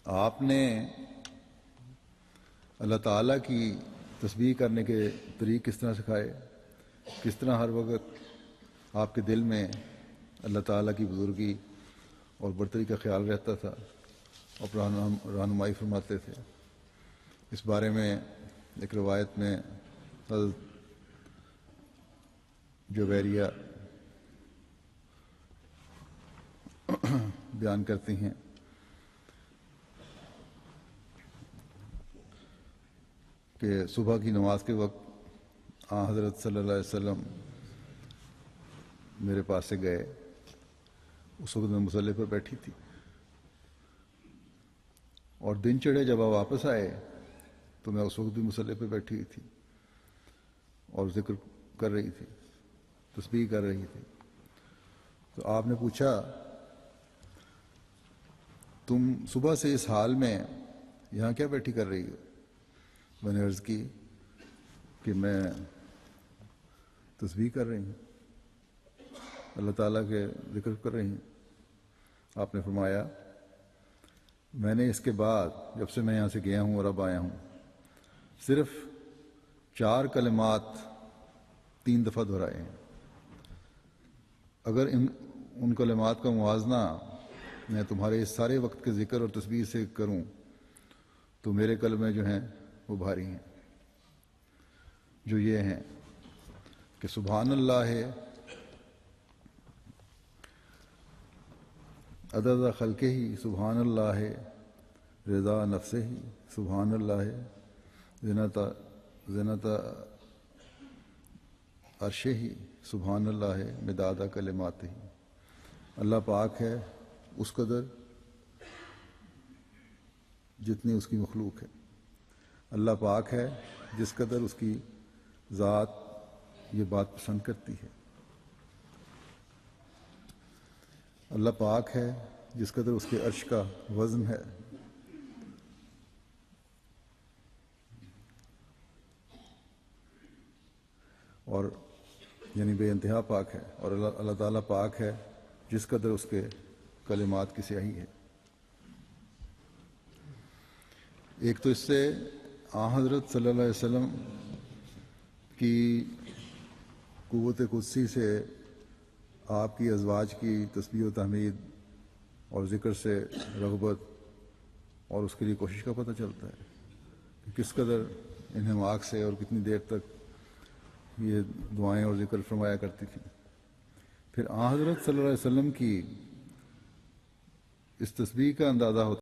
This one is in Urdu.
آپ نے اللہ تعالیٰ کی تسبیح کرنے کے طریق کس طرح سکھائے، کس طرح ہر وقت آپ کے دل میں اللہ تعالیٰ کی بزرگی اور برتری کا خیال رہتا تھا اور رہنمائی فرماتے تھے. اس بارے میں ایک روایت میں حضرت جویریہ بیان کرتی ہیں کہ صبح کی نماز کے وقت حضرت صلی اللہ علیہ وسلم میرے پاس سے گئے. اس وقت میں مصلی پر بیٹھی تھی اور دن چڑھے جب آپ واپس آئے تو میں اس وقت بھی مصلی پہ بیٹھی ہوئی تھی اور ذکر کر رہی تھی، تسبیح کر رہی تھی. تو آپ نے پوچھا تم صبح سے اس حال میں یہاں کیا بیٹھی کر رہی ہو؟ میں نے عرض کی کہ میں تسبیح کر رہی ہوں، اللہ تعالیٰ کے ذکر کر رہی ہوں. آپ نے فرمایا میں نے اس کے بعد جب سے میں یہاں سے گیا ہوں اور اب آیا ہوں صرف 4 کلمات 3 دفعہ دہرائے ہیں. اگر ان کلمات کا موازنہ میں تمہارے اس سارے وقت کے ذکر اور تسبیح سے کروں تو میرے کلمے جو ہیں وہ بھاری ہیں، جو یہ ہیں کہ سبحان اللہ ہے عدد خلقہ ہی، سبحان اللہ ہے رضا نفسہ ہی، سبحان اللہ ہے زنت عرشہ ہی، سبحان اللہ ہے مداد کلماتہ ہی. اللہ پاک ہے اس قدر جتنی اس کی مخلوق ہے، اللہ پاک ہے جس قدر اس کی ذات یہ بات پسند کرتی ہے، اللہ پاک ہے جس قدر اس کے عرش کا وزن ہے، اور یعنی بے انتہا پاک ہے، اور اللہ تعالیٰ پاک ہے جس قدر اس کے کلمات کی سیاہی ہے. ایک تو اس سے حضرت صلی اللہ علیہ وسلم کی قوت قدسی سے آپ کی ازواج کی تسبیح و تحمید اور ذکر سے رغبت اور اس کے لیے کوشش کا پتہ چلتا ہے کہ کس قدر انہماک سے اور کتنی دیر تک یہ دعائیں اور ذکر فرمایا کرتی تھیں. پھر حضرت صلی اللہ علیہ وسلم کی اس تسبیح کا اندازہ ہوتا